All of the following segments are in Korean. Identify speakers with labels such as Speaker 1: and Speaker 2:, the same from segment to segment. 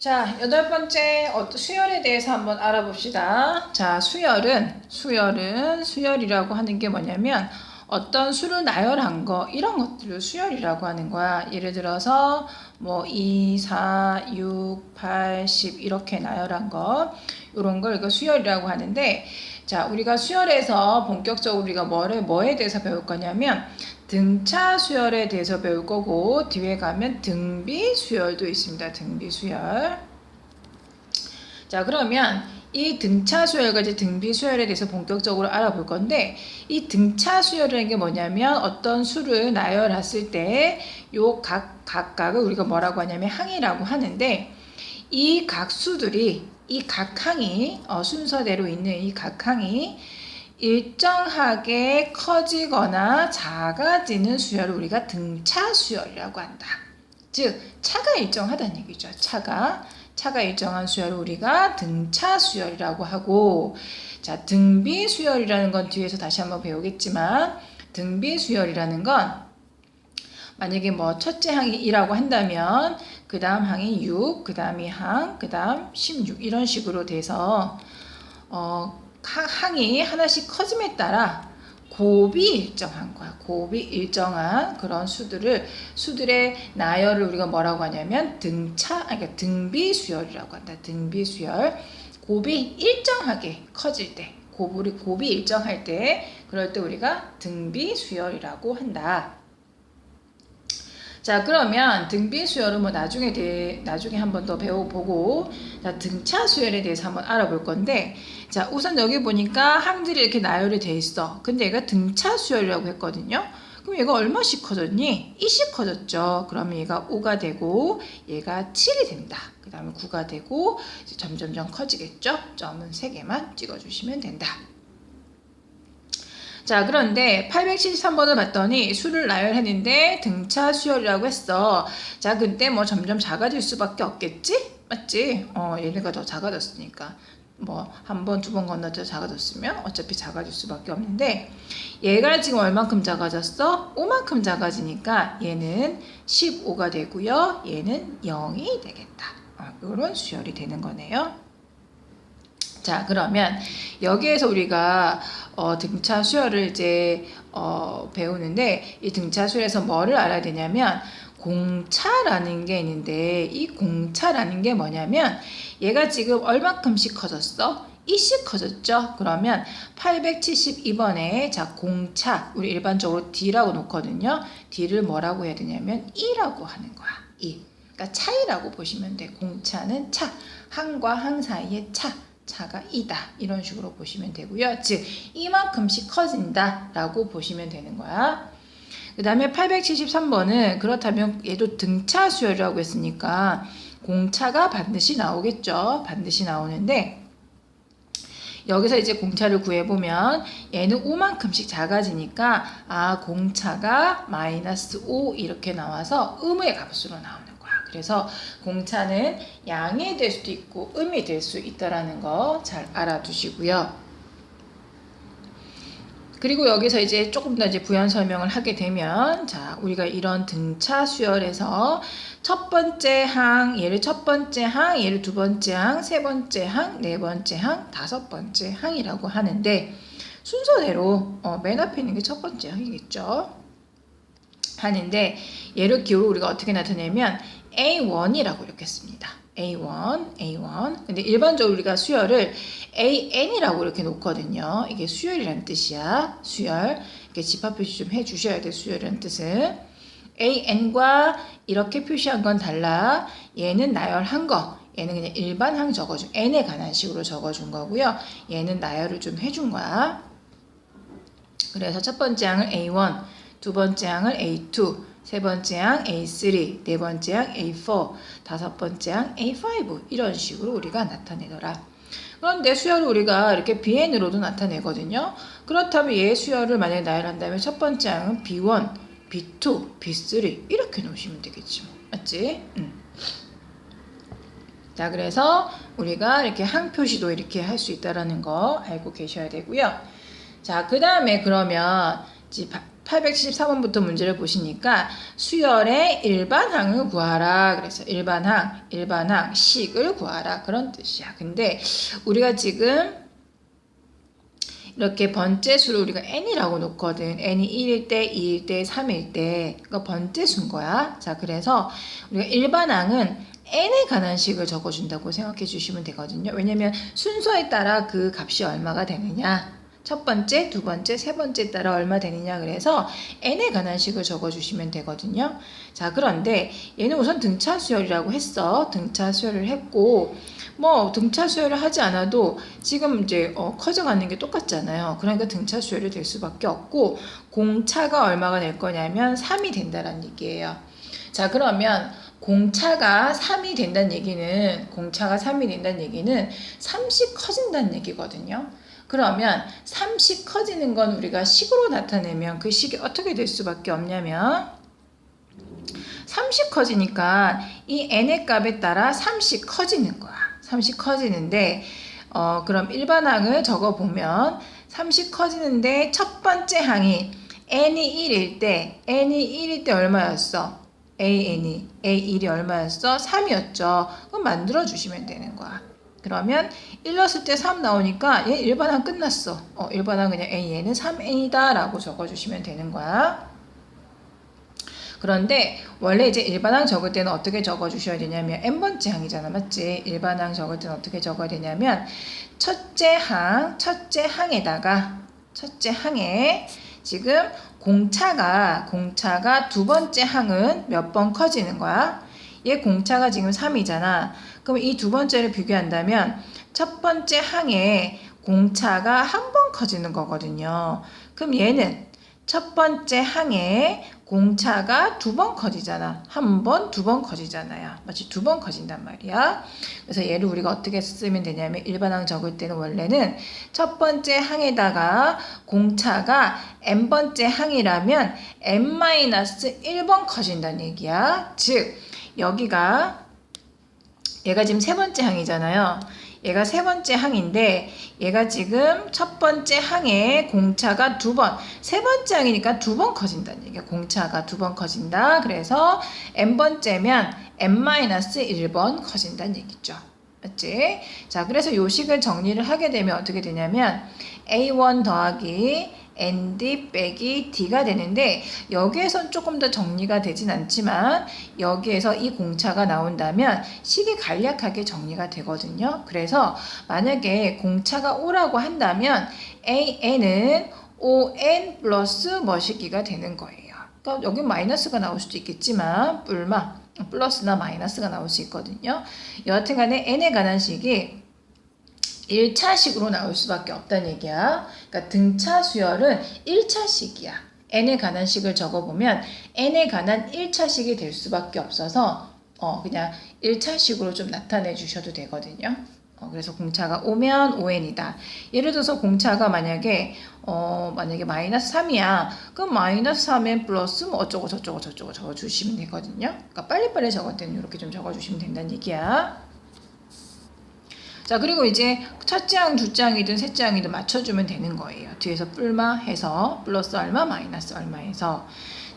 Speaker 1: 자, 여덟 번째 수열에 대해서 한번 알아봅시다. 자, 수열이라고 하는 게 뭐냐면 어떤 수를 나열한 거 이런 것들을 수열이라고 하는 거야. 예를 들어서 뭐 2, 4, 6, 8, 10 이렇게 나열한 거 이런 걸 이거 수열이라고 하는데 자, 우리가 수열에서 본격적으로 우리가 뭐에 대해서 배울 거냐면 등차 수열에 대해서 배울 거고 뒤에 가면 등비 수열도 있습니다. 등비 수열. 자, 그러면 이 등차 수열과 이제 등비 수열에 대해서 본격적으로 알아볼 건데 이 등차 수열이라는 게 뭐냐면 어떤 수를 나열했을 때 요 각각을 우리가 뭐라고 하냐면 항이라고 하는데 이 각 수들이 이 각 항이 순서대로 있는 이 각 항이 일정하게 커지거나 작아지는 수열을 우리가 등차 수열이라고 한다. 즉 차가 일정하다는 얘기죠. 차가 일정한 수열을 우리가 등차 수열이라고 하고 자 등비 수열이라는 건 뒤에서 다시 한번 배우겠지만 등비 수열이라는 건 만약에 뭐 첫째 항이 2라고 한다면 그 다음 항이 6, 그 다음이 항, 그 다음 16 이런 식으로 돼서 항이 하나씩 커짐에 따라 곱이 일정한 거야. 곱이 일정한 그런 수들의 나열을 우리가 뭐라고 하냐면 그러니까 등비 수열이라고 한다. 등비 수열. 곱이 일정하게 커질 때, 곱이 일정할 때, 그럴 때 우리가 등비 수열이라고 한다. 자, 그러면 등비 수열은 뭐 나중에 한번 더 배워보고, 자, 등차 수열에 대해서 한번 알아볼 건데, 자, 우선 여기 보니까 항들이 이렇게 나열이 돼 있어. 근데 얘가 등차 수열이라고 했거든요. 그럼 얘가 얼마씩 커졌니? 2씩 커졌죠. 그러면 얘가 5가 되고, 얘가 7이 된다. 그 다음에 9가 되고, 이제 점점점 커지겠죠? 점은 3개만 찍어주시면 된다. 자, 그런데 873번을 봤더니 수를 나열했는데 등차 수열이라고 했어. 자, 근데 뭐 점점 작아질 수밖에 없겠지? 맞지? 얘네가 더 작아졌으니까. 뭐 한 번, 두 번 건너서 작아졌으면 어차피 작아질 수밖에 없는데 얘가 지금 얼만큼 작아졌어? 5만큼 작아지니까 얘는 15가 되고요. 얘는 0이 되겠다. 이런 수열이 되는 거네요. 자, 그러면 여기에서 우리가 등차 수열을 이제 배우는데 이 등차 수열에서 뭐를 알아야 되냐면 공차라는 게 있는데 이 공차라는 게 뭐냐면 얘가 지금 얼마큼씩 커졌어? 2씩 커졌죠? 그러면 872번에 자 공차 우리 일반적으로 D라고 놓거든요. D를 뭐라고 해야 되냐면 2라고 하는 거야. 2. 그러니까 차이라고 보시면 돼. 공차는 차. 항과 항 사이의 차가 2다. 이런 식으로 보시면 되고요. 즉 이만큼씩 커진다 라고 보시면 되는 거야. 그 다음에 873번은 그렇다면 얘도 등차 수열이라고 했으니까 공차가 반드시 나오겠죠. 반드시 나오는데 여기서 이제 공차를 구해보면 얘는 5만큼씩 작아지니까 공차가 -5 이렇게 나와서 음의 값으로 나오는 거야. 그래서 공차는 양이 될 수도 있고 음이 될 수 있다라는 거 잘 알아두시고요. 그리고 여기서 이제 조금 더 이제 부연 설명을 하게 되면 자 우리가 이런 등차 수열에서 첫 번째 항 얘를 첫 번째 항 얘를 두 번째 항 세 번째 항 네 번째 항 다섯 번째 항이라고 하는데 순서대로 맨 앞에 있는 게 첫 번째 항이겠죠. 하는데 얘를 기호로 우리가 어떻게 나타내면 A1이라고 이렇게 씁니다. A1. 근데 일반적으로 우리가 수열을 AN이라고 이렇게 놓거든요. 이게 수열이라는 뜻이야. 수열. 이렇게 집합 표시 좀 해주셔야 돼. 수열이라는 뜻은. AN과 이렇게 표시한 건 달라. 얘는 나열한 거. 얘는 그냥 일반 항 적어준, N에 관한 식으로 적어준 거고요. 얘는 나열을 좀 해준 거야. 그래서 첫 번째 항을 A1, 두 번째 항을 A2, 세 번째 항 A3, 네 번째 항 A4, 다섯 번째 항 A5 이런 식으로 우리가 나타내더라. 그런데 수열을 우리가 이렇게 BN으로도 나타내거든요. 그렇다면 얘 수열을 만약에 나열한다면 첫 번째 항은 B1, B2, B3 이렇게 놓으시면 되겠지. 맞지? 자, 그래서 우리가 이렇게 항 표시도 이렇게 할 수 있다는 거 알고 계셔야 되고요. 자, 그 다음에 그러면 873번부터 문제를 보시니까 수열의 일반항을 구하라. 그래서 일반항, 식을 구하라. 그런 뜻이야. 근데 우리가 지금 이렇게 번째수를 우리가 n이라고 놓거든. n이 1일 때, 2일 때, 3일 때. 그러니까 번째수인 거야. 자, 그래서 우리가 일반항은 n에 관한 식을 적어준다고 생각해 주시면 되거든요. 왜냐면 순서에 따라 그 값이 얼마가 되느냐. 첫 번째, 두 번째, 세 번째 따라 얼마 되느냐. 그래서 n에 관한 식을 적어주시면 되거든요. 자, 그런데 얘는 우선 등차 수열이라고 했어. 등차 수열을 했고 뭐 등차 수열을 하지 않아도 지금 이제 커져가는 게 똑같잖아요. 그러니까 등차 수열이 될 수밖에 없고 공차가 얼마가 될 거냐면 3이 된다는 얘기예요. 자, 그러면 공차가 3이 된다는 얘기는 3씩 커진다는 얘기거든요. 그러면 3씩 커지는 건 우리가 식으로 나타내면 그 식이 어떻게 될 수밖에 없냐면 3씩 커지니까 이 n의 값에 따라 3씩 커지는 거야. 3씩 커지는데 그럼 일반항을 적어보면 3씩 커지는데 첫 번째 항이 n이 1일 때 얼마였어? A1이 얼마였어? 3이었죠. 그럼 만들어주시면 되는 거야. 그러면 1 넣었을 때 3 나오니까 얘 일반항 끝났어. 일반항 그냥 얘는 3n이다 라고 적어주시면 되는 거야. 그런데 원래 이제 일반항 적을 때는 어떻게 적어주셔야 되냐면 n번째 항이잖아. 맞지? 일반항 적을 때는 어떻게 적어야 되냐면 첫째 항에 지금 공차가 두 번째 항은 몇 번 커지는 거야? 얘 공차가 지금 3이잖아. 그럼 이 두 번째를 비교한다면 첫 번째 항에 공차가 한 번 커지는 거거든요. 그럼 얘는 첫 번째 항에 공차가 2번 커지잖아. 한 번, 2번 커지잖아요. 마치 2번 커진단 말이야. 그래서 얘를 우리가 어떻게 쓰면 되냐면 일반항 적을 때는 원래는 첫 번째 항에다가 공차가 n번째 항이라면 n-1번 커진다는 얘기야. 즉 여기가 얘가 지금 세 번째 항이잖아요. 얘가 세 번째 항인데 얘가 지금 첫 번째 항에 공차가 2번, 세 번째 항이니까 2번 커진다는 얘기야. 공차가 2번 커진다. 그래서 n번째면 n-1번 커진다는 얘기죠. 맞지? 자, 그래서 요 식을 정리를 하게 되면 어떻게 되냐면 A1 더하기 ND 빼기 D가 되는데 여기에선 조금 더 정리가 되진 않지만 여기에서 이 공차가 나온다면 식이 간략하게 정리가 되거든요. 그래서 만약에 공차가 5라고 한다면 AN은 ON 플러스 뭐시기가 되는 거예요. 그러니까 여기 마이너스가 나올 수도 있겠지만 플러스나 마이너스가 나올 수 있거든요. 여하튼 간에 n에 관한 식이 1차식으로 나올 수밖에 없다는 얘기야. 그러니까 등차 수열은 1차식이야. n에 관한 식을 적어보면 n에 관한 1차식이 될 수밖에 없어서 그냥 1차식으로 좀 나타내 주셔도 되거든요. 그래서 공차가 오면 ON이다. 예를 들어서 공차가 만약에 마이너스 3이야. 그럼 마이너스 3엔 플러스 뭐 어쩌고 저쩌고 적어주시면 되거든요. 그러니까 빨리빨리 적을 때는 이렇게 좀 적어주시면 된다는 얘기야. 자, 그리고 이제 첫째 항, 둘째 항이든 셋째 항이든 맞춰주면 되는 거예요. 뒤에서 뿔마 해서 플러스 얼마, 마이너스 얼마 해서.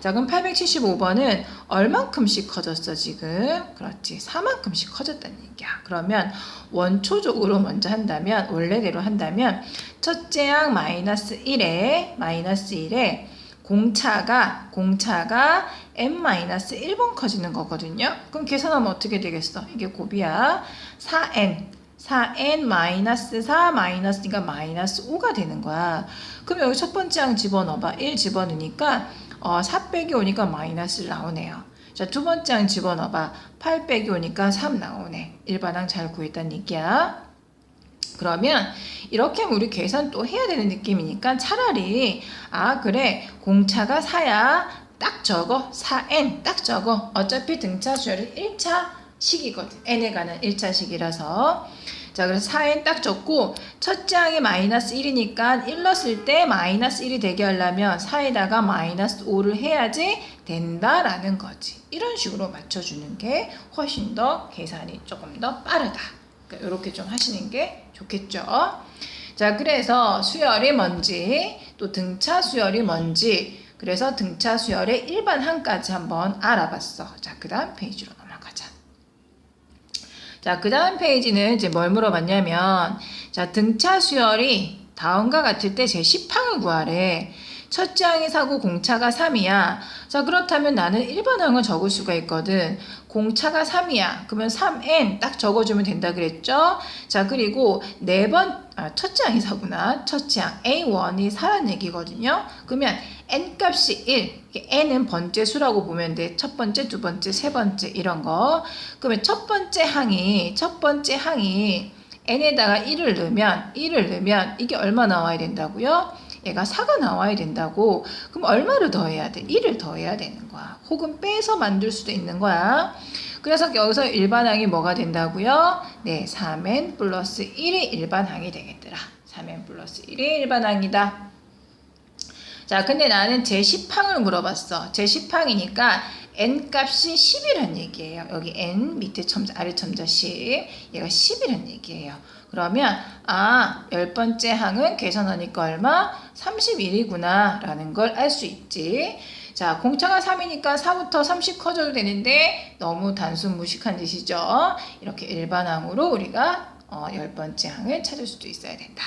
Speaker 1: 자, 그럼 875번은 얼만큼씩 커졌어, 지금? 그렇지. 4만큼씩 커졌다는 얘기야. 그러면 원초적으로 먼저 한다면, 원래대로 한다면, 첫째 항 마이너스 1에 공차가 n-1번 커지는 거거든요. 그럼 계산하면 어떻게 되겠어? 이게 곱이야. 4n 마이너스 4 마이너스니까 마이너스 5가 되는 거야. 그럼 여기 첫 번째 항 집어넣어봐. 1 집어넣으니까 4 빼기 오니까 마이너스 나오네요. 자, 두 번째 항 집어넣어봐. 8 빼기 오니까 3 나오네. 일반항 잘 구했다는 얘기야. 그러면 이렇게 하면 우리 계산 또 해야 되는 느낌이니까 차라리 그래 공차가 4야. 딱 적어. 4n 딱 적어. 어차피 등차 수열은 1차 식이거든. n에 관한 1차식이라서. 자, 그래서 4n 딱 적고 첫째 항이 마이너스 1이니까 1 넣었을 때 마이너스 1이 되게 하려면 4에다가 마이너스 5를 해야지 된다라는 거지. 이런 식으로 맞춰주는 게 훨씬 더 계산이 조금 더 빠르다. 그러니까 이렇게 좀 하시는 게 좋겠죠. 자, 그래서 수열이 뭔지 또 등차 수열이 뭔지 그래서 등차 수열의 일반항까지 한번 알아봤어. 자, 그 다음 페이지로 넘어가자. 자, 그 다음 페이지는 이제 뭘 물어봤냐면, 자, 등차 수열이 다음과 같을 때 제10항을 구하래. 첫째 항이 4고 공차가 3이야. 자, 그렇다면 나는 일반항을 적을 수가 있거든. 공차가 3이야. 그러면 3n 딱 적어주면 된다 그랬죠? 자, 그리고 첫째 항이 4구나. 첫째 항 A1이 4란 얘기거든요. 그러면 n 값이 1. n은 번째 수라고 보면 돼. 첫 번째, 두 번째, 세 번째 이런 거. 그러면 첫 번째 항이 n에다가 1을 넣으면 이게 얼마 나와야 된다고요? 얘가 4가 나와야 된다고. 그럼 얼마를 더해야 돼? 1을 더해야 되는 거야. 혹은 빼서 만들 수도 있는 거야. 그래서 여기서 일반항이 뭐가 된다고요? 네, 3n 플러스 1이 일반항이 되겠더라. 3n 플러스 1이 일반항이다. 자, 근데 나는 제10항을 물어봤어. 제10항이니까 n 값이 10이란 얘기예요. 여기 n 밑에 첨자 아래 첨자 10 얘가 10이란 얘기예요. 그러면 10번째 항은 계산하니까 얼마? 31이구나 라는 걸 알 수 있지. 자, 공차가 3이니까 4부터 30 커져도 되는데 너무 단순 무식한 짓이죠. 이렇게 일반항으로 우리가 10번째 항을 찾을 수도 있어야 된다.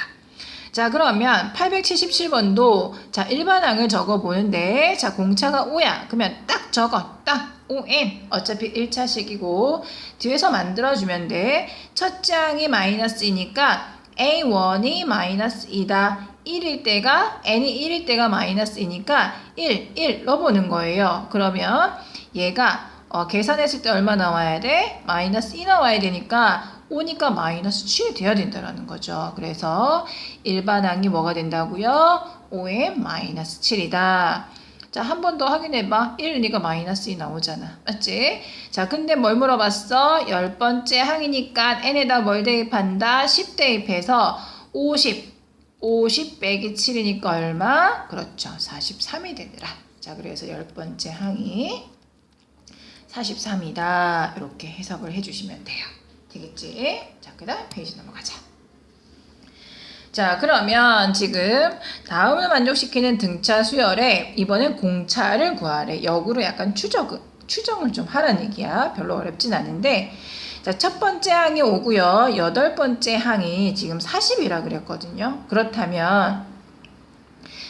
Speaker 1: 자, 그러면 877번도 자, 일반항을 적어보는데 자, 공차가 5야. 그러면 딱 적어. 딱 5n. 어차피 1차식이고 뒤에서 만들어주면 돼. 첫째 항이 마이너스이니까 a1이 마이너스 2다. 1일 때가 n이 1일 때가 마이너스이니까 1 넣어보는 거예요. 그러면 얘가 계산했을 때 얼마 나와야 돼? 마이너스 2 나와야 되니까 5니까 마이너스 7이 돼야 된다는 거죠. 그래서 일반항이 뭐가 된다고요? 5n 마이너스 7이다. 자, 한 번 더 확인해봐. 1이니까 마이너스 2 나오잖아. 맞지? 자, 근데 뭘 물어봤어? 10번째 항이니까 n에다 뭘 대입한다? 10 대입해서 50 빼기 7이니까 얼마? 그렇죠. 43이 되더라. 자, 그래서 10번째 항이 43이다. 이렇게 해석을 해주시면 돼요. 되겠지? 자, 그 다음 페이지 넘어가자. 자, 그러면 지금 다음을 만족시키는 등차 수열에 이번엔 공차를 구하래. 역으로 약간 추정을 좀 하라는 얘기야. 별로 어렵진 않은데. 자, 첫 번째 항이 5고요. 8번째 항이 지금 40이라 그랬거든요. 그렇다면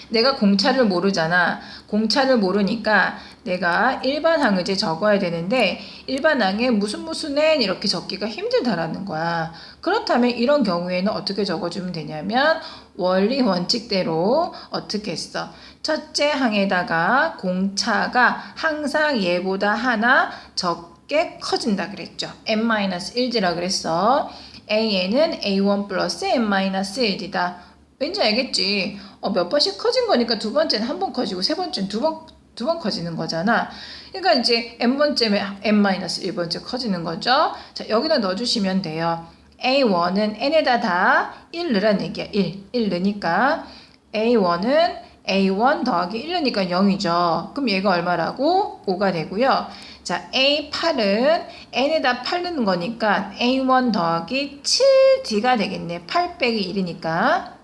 Speaker 1: 내가 공차를 모르잖아. 공차를 모르니까 내가 일반항을 이제 적어야 되는데 일반항에 무슨 n 이렇게 적기가 힘들다라는 거야. 그렇다면 이런 경우에는 어떻게 적어주면 되냐면 원리 원칙대로 어떻게 했어? 첫째 항에다가 공차가 항상 얘보다 하나 적게 커진다 그랬죠. n-1지라 그랬어. a는 a1 플러스 n-1이다. 왠지 알겠지? 몇 번씩 커진 거니까 두 번째는 한 번 커지고 세 번째는 두 번 커지는 거잖아. 그러니까 이제 n번째면 n-1번째 커지는 거죠. 자, 여기다 넣어주시면 돼요. a1은 n에다 다 1 넣으란 얘기야. 1 넣으니까 a1은 a1 더하기 1 넣으니까 0이죠. 그럼 얘가 얼마라고? 5가 되고요. 자, a8은 n에다 8 넣는 거니까 a1 더하기 7d가 되겠네. 8 빼기 1이니까.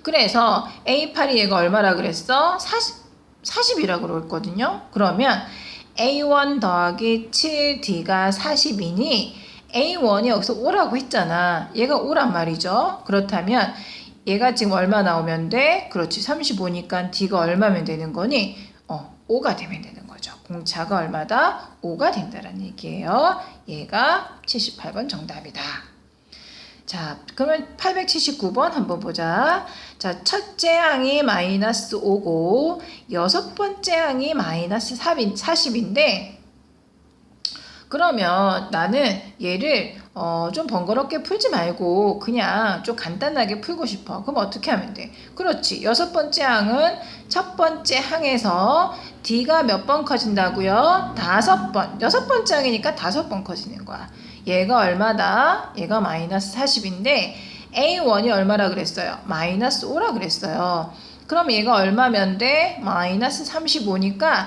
Speaker 1: 그래서 A8이 얘가 얼마라 그랬어? 40이라고 그랬거든요. 그러면 A1 더하기 7D가 40이니 A1이 여기서 5라고 했잖아. 얘가 5란 말이죠. 그렇다면 얘가 지금 얼마 나오면 돼? 그렇지. 35니까 D가 얼마면 되는 거니? 5가 되면 되는 거죠. 공차가 얼마다? 5가 된다는 얘기예요. 얘가 78번 정답이다. 자, 그러면 879번 한번 보자. 자, 첫째 항이 마이너스 5고 여섯 번째 항이 마이너스 40인데 그러면 나는 얘를 좀 번거롭게 풀지 말고 그냥 좀 간단하게 풀고 싶어. 그럼 어떻게 하면 돼? 그렇지. 여섯 번째 항은 첫 번째 항에서 D가 몇 번 커진다고요? 5번. 여섯 번째 항이니까 5번 커지는 거야. 얘가 얼마다? 얘가 마이너스 40인데 A1이 얼마라 그랬어요? 마이너스 5라 그랬어요. 그럼 얘가 얼마면 돼? 마이너스 35니까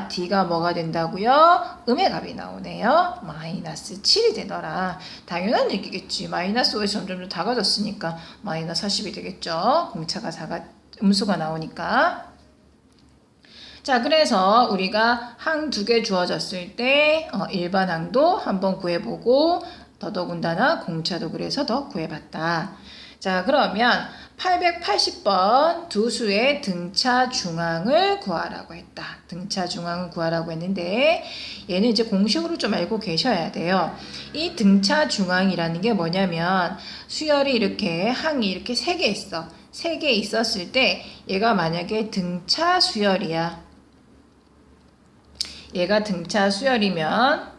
Speaker 1: D가 뭐가 된다고요? 음의 값이 나오네요. 마이너스 7이 되더라. 당연한 얘기겠지. 마이너스 5에 점점 더 작아졌으니까 마이너스 40이 되겠죠. 공차가 음수가 나오니까. 자, 그래서 우리가 항 2개 주어졌을 때 일반 항도 한번 구해보고 더더군다나 공차도 그래서 더 구해봤다. 자, 그러면 880번 두 수의 등차 중앙을 구하라고 했다. 등차 중앙을 구하라고 했는데 얘는 이제 공식으로 좀 알고 계셔야 돼요. 이 등차 중앙이라는 게 뭐냐면 수열이 이렇게 항이 이렇게 3개 있어. 3개 있었을 때 얘가 만약에 등차 수열이야. 얘가 등차 수열이면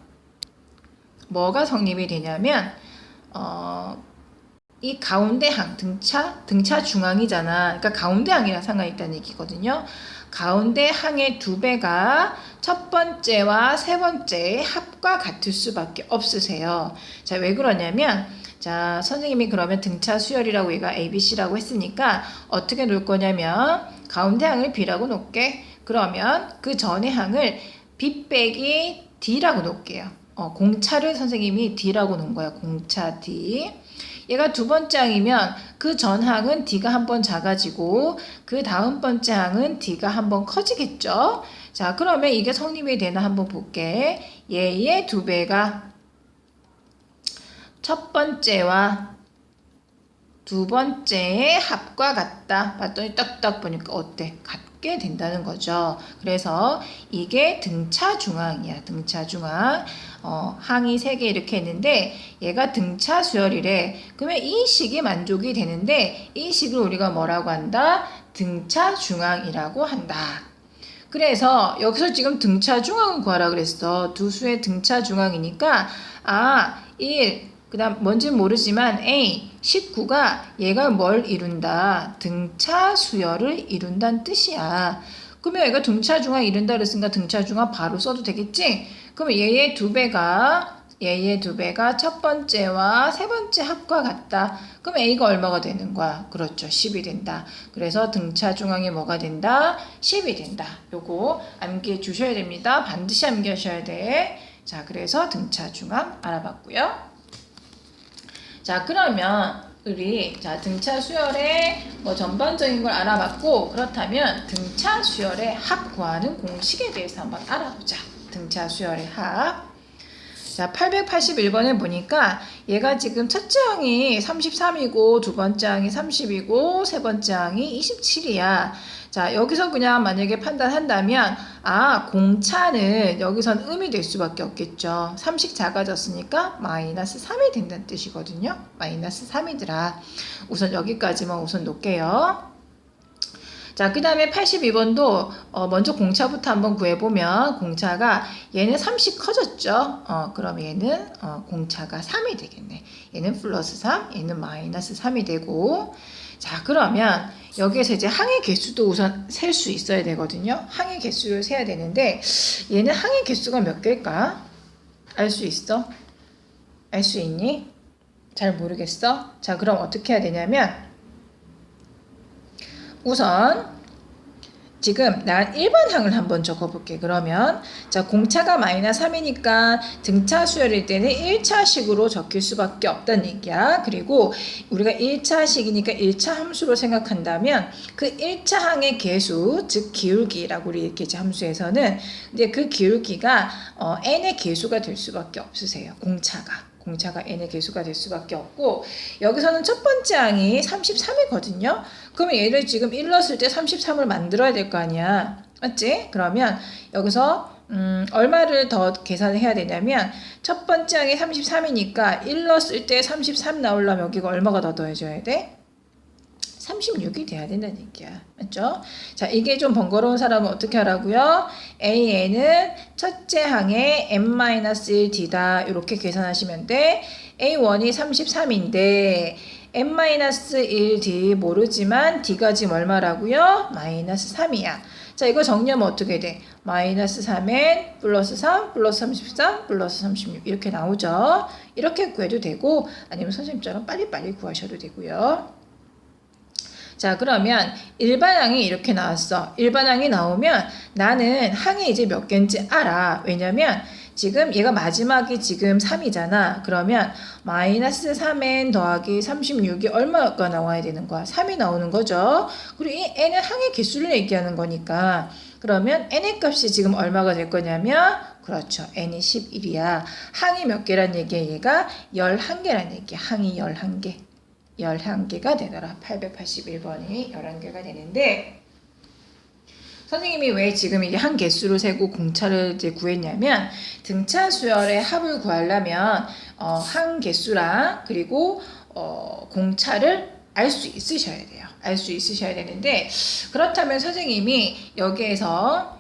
Speaker 1: 뭐가 성립이 되냐면 이 가운데 항, 등차 중앙이잖아. 그러니까 가운데 항이랑 상관이 있다는 얘기거든요. 가운데 항의 2배가 첫 번째와 세 번째의 합과 같을 수밖에 없으세요. 자, 왜 그러냐면 자, 선생님이 그러면 등차 수열이라고 얘가 ABC라고 했으니까 어떻게 놓을 거냐면 가운데 항을 B라고 놓을게. 그러면 그 전의 항을 B 빼기 D라고 놓을게요. 공차를 선생님이 D라고 놓은 거야. 공차 D. 얘가 두 번째 항이면 그 전 항은 D가 한 번 작아지고 그 다음 번째 항은 D가 한 번 커지겠죠. 자, 그러면 이게 성립이 되나 한번 볼게. 얘의 2배가 첫 번째와 두 번째의 합과 같다. 봤더니 딱딱 보니까 어때? 같게 된다는 거죠. 그래서 이게 등차 중앙이야. 등차 중앙. 항이 3개 이렇게 했는데 얘가 등차 수열이래. 그러면 이 식이 만족이 되는데 이 식을 우리가 뭐라고 한다? 등차 중앙이라고 한다. 그래서 여기서 지금 등차 중앙을 구하라 그랬어. 두 수의 등차 중앙이니까 1, 그 다음 뭔지는 모르지만 A, 19가 얘가 뭘 이룬다? 등차 수열을 이룬다는 뜻이야. 그러면 얘가 등차 중앙 이룬다 그랬으니까 등차 중앙 바로 써도 되겠지? 그러면 얘의 2배가 첫 번째와 세 번째 합과 같다. 그럼 A가 얼마가 되는 거야? 그렇죠. 10이 된다. 그래서 등차 중앙이 뭐가 된다? 10이 된다. 요거 암기해 주셔야 됩니다. 반드시 암기하셔야 돼. 자, 그래서 등차 중앙 알아봤고요. 자, 그러면 우리 등차 수열의 전반적인 걸 알아봤고, 그렇다면 등차 수열의 합 구하는 공식에 대해서 한번 알아보자. 등차 수열의 합. 자, 881번에 보니까 얘가 지금 첫째 항이 33이고 두 번째 항이 30이고 세 번째 항이 27이야. 자, 여기서 그냥 만약에 판단한다면 공차는 여기선 음이 될 수밖에 없겠죠. 30 작아졌으니까 마이너스 3이 된다는 뜻이거든요. 마이너스 3이더라. 우선 여기까지만 우선 놓을게요. 자, 그 다음에 82번도 먼저 공차부터 한번 구해보면 공차가 얘는 30 커졌죠. 그럼 얘는 공차가 3이 되겠네. 얘는 플러스 3, 얘는 마이너스 3이 되고, 자, 그러면 여기에서 이제 항의 개수도 우선 셀 수 있어야 되거든요. 항의 개수를 세야 되는데 얘는 항의 개수가 몇 개일까? 알 수 있어? 알 수 있니? 잘 모르겠어? 자, 그럼 어떻게 해야 되냐면 우선 지금 난 1번 항을 한번 적어볼게. 그러면 자, 공차가 마이너스 3이니까 등차 수열일 때는 1차식으로 적힐 수밖에 없다는 얘기야. 그리고 우리가 1차식이니까 1차 함수로 생각한다면 그 1차 항의 개수, 즉 기울기라고 우리 이렇게 함수에서는 근데 그 기울기가 n의 개수가 될 수밖에 없으세요. 공차가 n의 개수가 될 수밖에 없고, 여기서는 첫 번째 항이 33이거든요. 그러면 얘를 지금 1 넣었을 때 33을 만들어야 될 거 아니야. 맞지? 그러면 여기서 얼마를 더 계산을 해야 되냐면 첫 번째 항이 33이니까 1 넣었을 때 33 나오려면 여기가 얼마가 더 더해져야 돼? 36이 돼야 된다는 얘기야. 맞죠? 자, 이게 좀 번거로운 사람은 어떻게 하라고요? AN은 첫째 항에 n-1D다. 이렇게 계산하시면 돼. A1이 33인데 n-1D 모르지만 D가 지금 얼마라고요? 마이너스 3이야. 자, 이거 정리하면 어떻게 돼? 마이너스 3n 플러스 3 플러스 33 플러스 36 이렇게 나오죠. 이렇게 구해도 되고 아니면 선생님처럼 빨리빨리 구하셔도 되고요. 자, 그러면 일반항이 이렇게 나왔어. 일반항이 나오면 나는 항이 이제 몇 개인지 알아. 왜냐면 지금 얘가 마지막이 지금 3이잖아. 그러면 마이너스 3n 더하기 36이 얼마가 나와야 되는 거야? 3이 나오는 거죠. 그리고 이 n은 항의 개수를 얘기하는 거니까 그러면 n의 값이 지금 얼마가 될 거냐면 그렇죠. n이 11이야. 항이 몇 개란 얘기야? 얘가 11개란 얘기야. 항이 11개. 11개가 되더라. 881번이 11개가 되는데 선생님이 왜 지금 이게 한 개수로 세고 공차를 이제 구했냐면 등차 수열의 합을 구하려면 한 개수랑 그리고 공차를 알 수 있으셔야 돼요. 알 수 있으셔야 되는데 그렇다면 선생님이 여기에서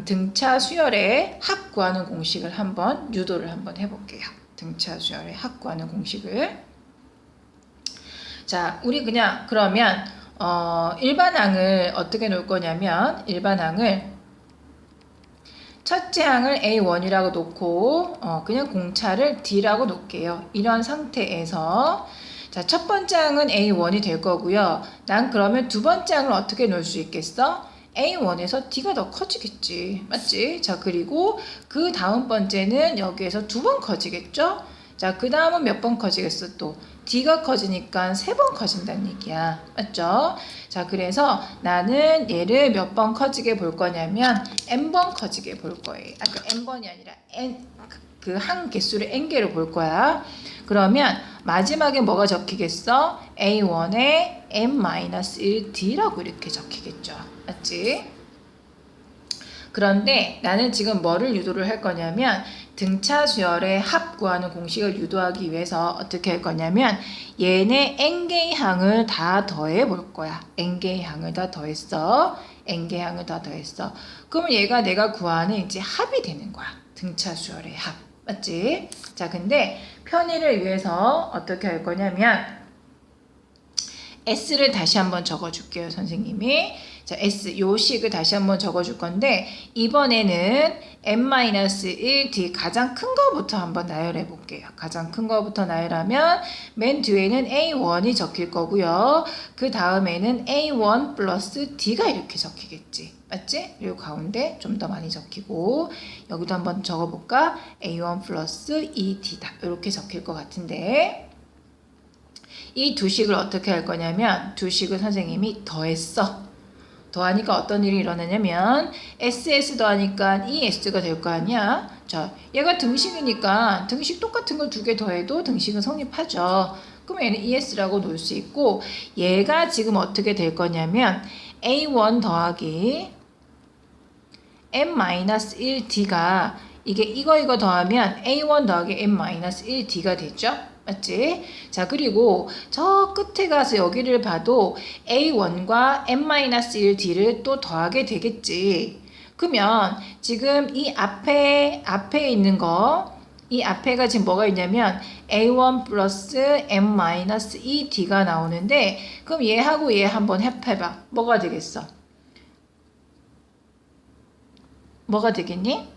Speaker 1: 등차 수열의 합 구하는 공식을 한번 유도를 한번 해볼게요. 등차 수열의 합 구하는 공식을 자 우리 그냥 그러면 일반항을 어떻게 놓을 거냐면 일반항을 첫째 항을 A1이라고 놓고 그냥 공차를 D라고 놓을게요. 이런 상태에서 자, 첫 번째 항은 A1이 될 거고요. 난 그러면 두 번째 항을 어떻게 놓을 수 있겠어? A1에서 D가 더 커지겠지. 맞지? 자, 그리고 그 다음 번째는 여기에서 두 번 커지겠죠? 자, 그 다음은 몇 번 커지겠어 또? D가 커지니까 3번 커진다는 얘기야. 맞죠? 자, 그래서 나는 얘를 몇 번 커지게 볼 거냐면 n번 커지게 볼 거예요. 그 n번이 아니라 그 한 개수를 n개로 볼 거야. 그러면 마지막에 뭐가 적히겠어? A1에 n-1D라고 이렇게 적히겠죠. 맞지? 그런데 나는 지금 뭐를 유도를 할 거냐면 등차 수열의 합 구하는 공식을 유도하기 위해서 어떻게 할 거냐면 얘네 n개의 항을 다 더해 볼 거야. n개의 항을 다 더했어. n개의 항을 다 더했어. 그러면 얘가 내가 구하는 이제 합이 되는 거야. 등차 수열의 합. 맞지? 자, 근데 편의를 위해서 어떻게 할 거냐면 S를 다시 한번 적어줄게요, 선생님이. 자, S, 요 식을 다시 한번 적어줄 건데, 이번에는 n-1D 가장 큰 거부터 한번 나열해 볼게요. 가장 큰 거부터 나열하면, 맨 뒤에는 A1이 적힐 거고요. 그 다음에는 A1 플러스 D가 이렇게 적히겠지. 맞지? 그리고 가운데 좀 더 많이 적히고, 여기도 한번 적어볼까? A1 플러스 2D다. 이렇게 적힐 것 같은데, 이 두 식을 어떻게 할 거냐면 두 식을 선생님이 더했어. 더하니까 어떤 일이 일어나냐면 SS 더하니까 ES가 될 거 아니야. 자, 얘가 등식이니까 등식 똑같은 걸 두 개 더해도 등식은 성립하죠. 그럼 얘는 ES라고 놓을 수 있고 얘가 지금 어떻게 될 거냐면 A1 더하기 n-1D가 이게 이거 더하면 A1 더하기 n-1D가 되죠. 맞지? 자, 그리고 저 끝에 가서 여기를 봐도 A1과 n-1D를 또 더하게 되겠지. 그러면 지금 이 앞에 있는 거, 이 앞에가 지금 뭐가 있냐면 A1 플러스 n-2D가 나오는데 그럼 얘하고 얘 한번 합해봐. 뭐가 되겠어? 뭐가 되겠니?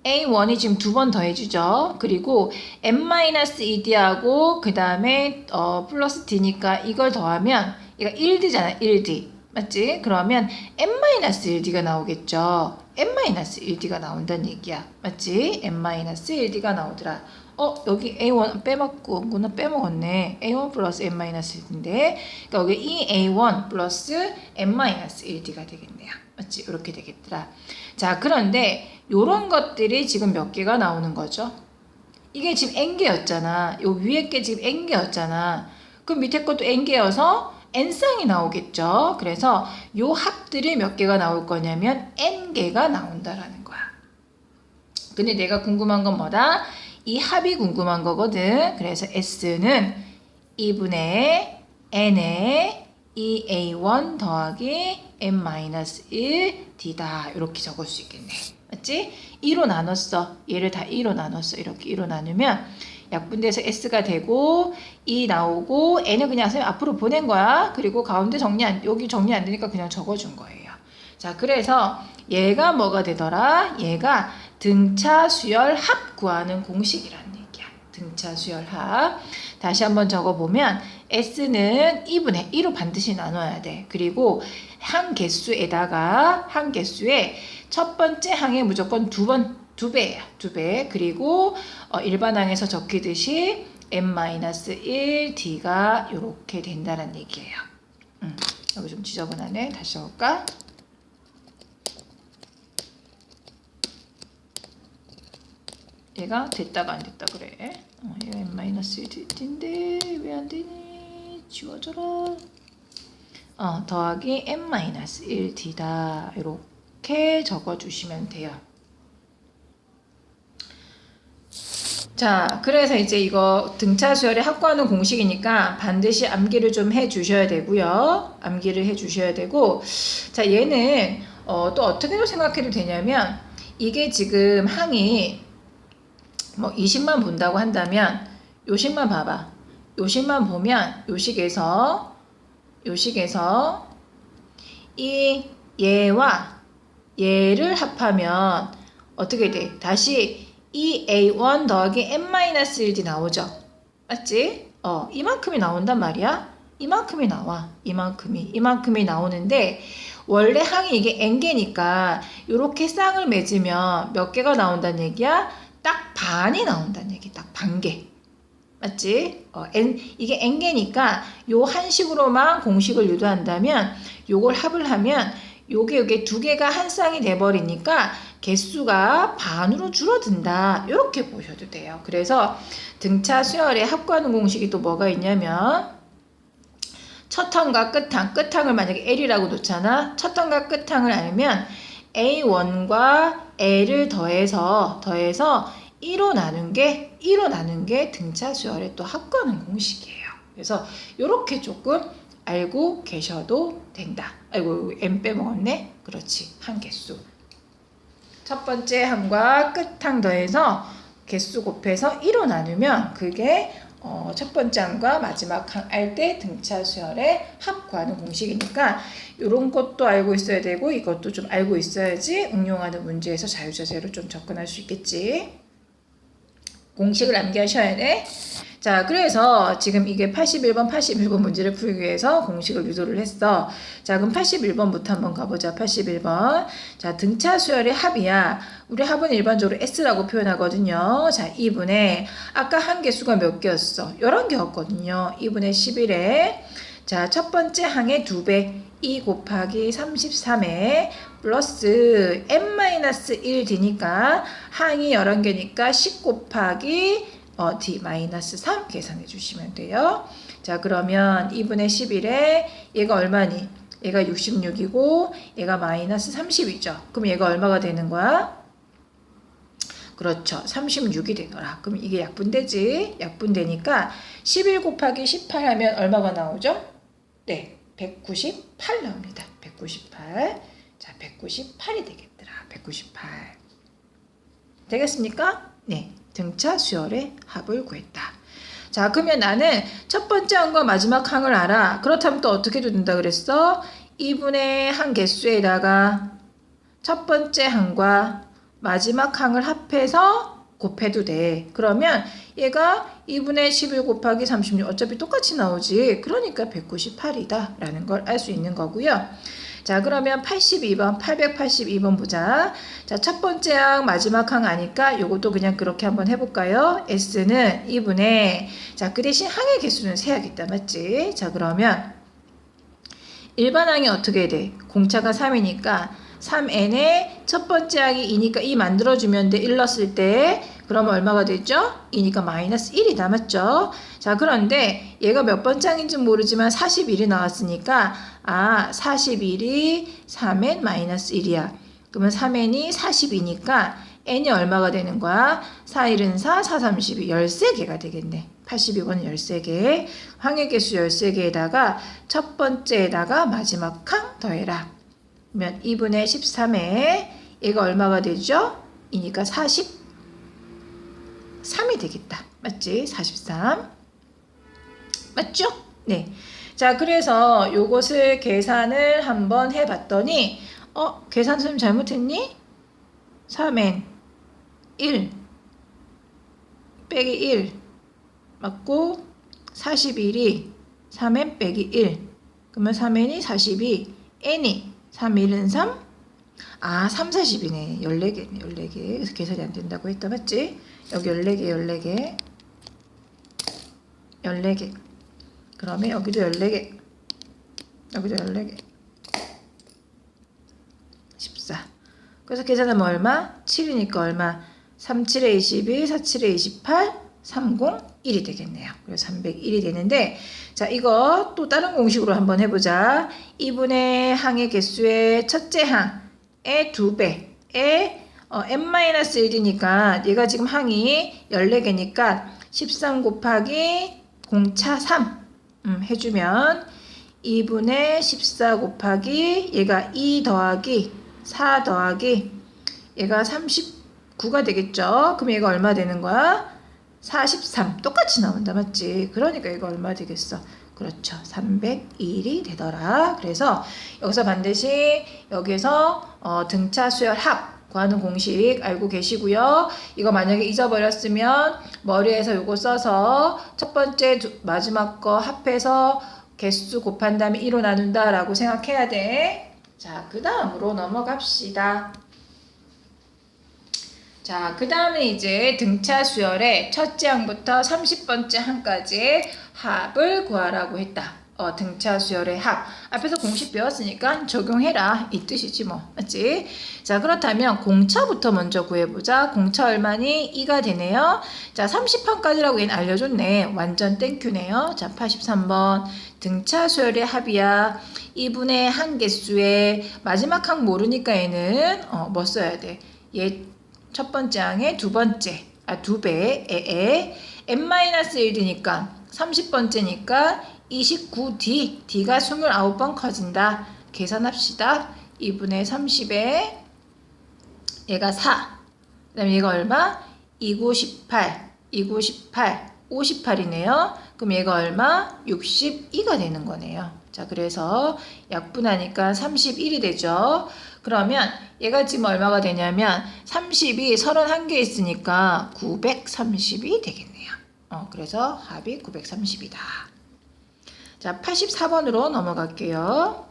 Speaker 1: A1이 지금 두 번 더해주죠. 그리고 n-2D하고 그 다음에 플러스 D니까 이걸 더하면 얘가 1D잖아. 1D. 맞지? 그러면 n-1D가 나오겠죠. n-1D가 나온다는 얘기야. 맞지? n-1D가 나오더라. 여기 A1 빼먹었네. A1 플러스 n-1D인데 그러니까 여기 이 A1 플러스 n-1D가 되겠네요. 맞지? 이렇게 되겠더라. 자, 그런데 요런 것들이 지금 몇 개가 나오는 거죠? 이게 지금 n개였잖아. 요 위에 게 지금 n개였잖아. 그럼 밑에 것도 n개여서 n쌍이 나오겠죠. 그래서 요 합들이 몇 개가 나올 거냐면 n개가 나온다라는 거야. 근데 내가 궁금한 건 뭐다? 이 합이 궁금한 거거든. 그래서 S는 2분의 n의 2A1 더하기 n-1D다. 이렇게 적을 수 있겠네. 맞지? 2로 나눴어. 얘를 다 2로 나눴어. 이렇게 2로 나누면 약분돼서 S가 되고 2 나오고 n을 그냥 앞으로 보낸 거야. 그리고 가운데 여기 정리 안 되니까 그냥 적어준 거예요. 자, 그래서 얘가 뭐가 되더라? 얘가 등차 수열 합 구하는 공식이라는 얘기야. 등차 수열 합. 다시 한번 적어보면 S는 2분의 2로 반드시 나눠야 돼. 그리고 한 개수에 첫 번째 항에 무조건 두 배야. 두 배. 그리고 일반항에서 적히듯이 n-1D가 이렇게 된다는 얘기예요. 여기 좀 지저분하네. 다시 적을까? 얘가 됐다가 안 됐다 그래. 얘가 n-1 됐는데 왜 안 되니? 지워져라. 더하기 n-1d다. 이렇게 적어주시면 돼요. 자, 그래서 이제 이거 등차 수열의 합구하는 공식이니까 반드시 암기를 좀 해주셔야 되고요. 암기를 해주셔야 되고, 자, 얘는 또 어떻게도 생각해도 되냐면, 이게 지금 항이 뭐 20만 본다고 한다면 요식만 봐봐. 요식만 보면 요식에서 이 얘와 얘를 합하면 어떻게 돼? 다시 2a1 더하기 n-1d 나오죠? 맞지? 이만큼이 나온단 말이야. 이만큼이 나와. 이만큼이 나오는데 원래 항이 이게 n개니까 이렇게 쌍을 맺으면 몇 개가 나온다는 얘기야? 딱 반이 나온다는 얘기. 딱 반개. 맞지? 이게 n개니까 요 한식으로만 공식을 유도한다면 요걸 합을 하면 요게 두 개가 한 쌍이 돼버리니까 개수가 반으로 줄어든다. 이렇게 보셔도 돼요. 그래서 등차 수열의 합구하는 공식이 또 뭐가 있냐면 첫 항과 끝항을 만약에 L이라고 놓잖아. 첫 항과 끝항을 알면 A1과 L을 더해서 1로 나눈 게 등차 수열의 또 합구하는 공식이에요. 그래서 이렇게 조금 알고 계셔도 된다. 아이고 M 빼먹었네. 그렇지. 한 개수. 첫 번째 항과 끝항 더해서 개수 곱해서 1로 나누면 그게 첫 번째 항과 마지막 항 알 때 등차 수열의 합구하는 공식이니까 이런 것도 알고 있어야 되고 이것도 좀 알고 있어야지 응용하는 문제에서 자유자재로 좀 접근할 수 있겠지. 공식을 암기하셔야 돼. 자, 그래서 지금 이게 81번 문제를 풀기 위해서 공식을 유도를 했어. 자, 그럼 81번부터 한번 가보자. 81번. 자, 등차 수열의 합이야. 우리 합은 일반적으로 S라고 표현하거든요. 자, 2분의 아까 한 개수가 몇 개였어? 11개였거든요. 2분의 11에 자, 첫 번째 항의 2배 2 곱하기 33에 플러스 n-1d니까 항이 11개니까 10 곱하기 d-3 계산해 주시면 돼요. 자, 그러면 2분의 11에 얘가 얼마니? 얘가 66이고 얘가 마이너스 30이죠. 그럼 얘가 얼마가 되는 거야? 그렇죠. 36이 되더라. 그럼 이게 약분되지? 약분되니까 11 곱하기 18 하면 얼마가 나오죠? 네, 198 나옵니다. 198. 자, 198이 되겠더라. 198. 되겠습니까? 네. 등차 수열의 합을 구했다. 자, 그러면 나는 첫 번째 항과 마지막 항을 알아. 그렇다면 또 어떻게 해도 된다 그랬어? 2분의 한 개수에다가 첫 번째 항과 마지막 항을 합해서 곱해도 돼. 그러면 얘가 2분의 11 곱하기 36 어차피 똑같이 나오지. 그러니까 198이다 라는 걸 알 수 있는 거고요. 자, 그러면 882번 보자. 자, 첫 번째 항 마지막 항 아니까 요것도 그냥 그렇게 한번 해볼까요? S는 2분의 자, 그 대신 항의 개수는 세야겠다. 맞지? 자, 그러면 일반 항이 어떻게 돼? 공차가 3이니까 3n에 첫 번째 항이 2니까 2 만들어주면 돼. 1 넣었을 때. 그러면 얼마가 되죠? 2니까 마이너스 1이다. 맞죠? 자, 그런데 얘가 몇 번째 항인지 모르지만 41이 나왔으니까 41이 3n 마이너스 1이야. 그러면 3n이 42니까 n이 얼마가 되는 거야? 4, 1은 4, 4, 32, 13개가 되겠네. 82번은 13개. 항의 개수 13개에다가 첫 번째에다가 마지막 항 더해라. 그러면 2분의 13에 얘가 얼마가 되죠? 이니까 43이 되겠다. 맞지? 43. 맞죠? 네. 자, 그래서 요것을 계산을 한번 해봤더니 계산 선생님 잘못했니? 3n 1 빼기 1 맞고 41이 3n 빼기 1 그러면 3n이 42 n이 3, 1은 3 3, 40이네 14개네 14개 그래서 계산이 안 된다고 했다 맞지? 여기 14개 14개 그러면 여기도 14개 여기도 14개. 14. 그래서 계산하면 얼마? 7이니까 얼마? 37에 21, 47에 28, 301이 되겠네요. 그래서 301이 되는데, 자, 이거 또 다른 공식으로 한번 해보자. 2분의 항의 개수의 첫째 항의 2배에 n-1이니까 얘가 지금 항이 14개니까 13 곱하기 공차 3 해주면 2분의 14 곱하기 얘가 2 더하기 4 더하기 얘가 39가 되겠죠. 그럼 얘가 얼마 되는 거야? 43. 똑같이 나온다. 맞지? 그러니까 이거 얼마 되겠어? 그렇죠. 301이 되더라. 그래서 여기서 반드시 여기서 등차 수열 합 구하는 공식 알고 계시고요. 이거 만약에 잊어버렸으면 머리에서 요거 써서 첫 번째 마지막 거 합해서 개수 곱한 다음에 2로 나눈다 라고 생각해야 돼. 자, 그 다음으로 넘어갑시다. 자, 그 다음에 이제 등차 수열의 첫째 항부터 30번째 항까지 합을 구하라고 했다. 등차 수열의 합. 앞에서 공식 배웠으니까 적용해라. 이 뜻이지 뭐. 맞지? 자, 그렇다면 공차부터 먼저 구해보자. 공차 얼마니? 2가 되네요. 자, 30항까지라고 얘는 알려줬네. 완전 땡큐네요. 자, 83번. 등차 수열의 합이야. 2분의 한 개수의 마지막 항 모르니까 얘는 뭐 써야 돼? 얘 첫 번째 항의 두 배에 n-1이니까 30번째니까 29D, D가 29번 커진다. 계산합시다. 2분의 30에 얘가 4. 그 다음에 얘가 얼마? 2구 18, 2구 18, 58이네요. 그럼 얘가 얼마? 62가 되는 거네요. 자, 그래서 약분하니까 31이 되죠. 그러면 얘가 지금 얼마가 되냐면 30이 31개 있으니까 930이 되겠네요. 그래서 합이 930이다. 자, 84번으로 넘어갈게요.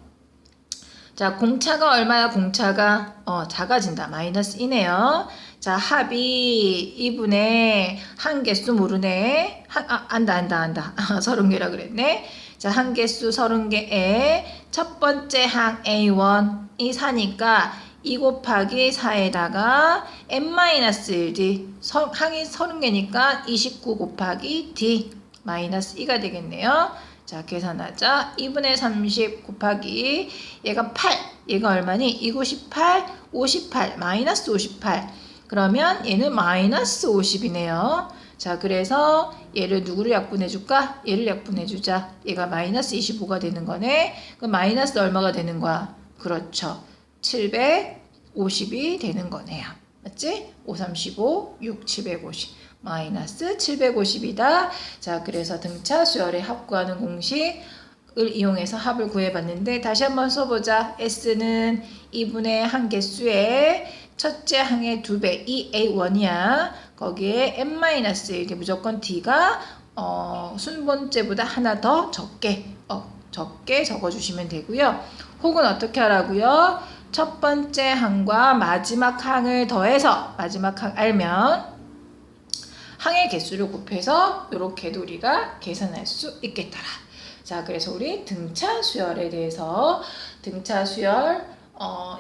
Speaker 1: 자, 공차가 얼마야? 공차가 작아진다. 마이너스 2네요. 자, 합이 2분의 한 개수 모르네. 안다. 30개라 그랬네. 자, 한 개수 30개에 첫 번째 항 A1이 4니까 2 곱하기 4에다가 n-1D 항이 30개니까 29 곱하기 D 마이너스 2가 되겠네요. 자, 계산하자. 2분의 30 곱하기 얘가 8. 얘가 얼마니? 2, 9, 18, 58. 마이너스 58. 그러면 얘는 마이너스 50이네요. 자, 그래서 얘를 누구를 약분해줄까? 얘를 약분해주자. 얘가 마이너스 25가 되는 거네. 그럼 마이너스 얼마가 되는 거야? 그렇죠. 750이 되는 거네요. 맞지? 5, 35, 6, 750. 마이너스 750이다. 자, 그래서 등차 수열의 합 구하는 공식을 이용해서 합을 구해봤는데 다시 한번 써보자. S는 2분의 한 개수의 첫째 항의 2배, EA1이야. 거기에 n-1 이렇게 무조건 D가 순번째보다 하나 더 적게 적어주시면 되고요. 혹은 어떻게 하라고요? 첫 번째 항과 마지막 항을 더해서 마지막 항 알면 항의 개수를 곱해서 이렇게도 우리가 계산할 수 있겠더라. 자, 그래서 우리 등차 수열에 대해서 등차 수열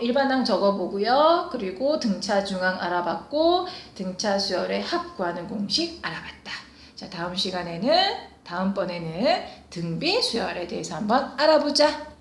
Speaker 1: 일반항 적어보고요. 그리고 등차 중항 알아봤고 등차 수열의 합 구하는 공식 알아봤다. 자, 다음번에는 등비 수열에 대해서 한번 알아보자.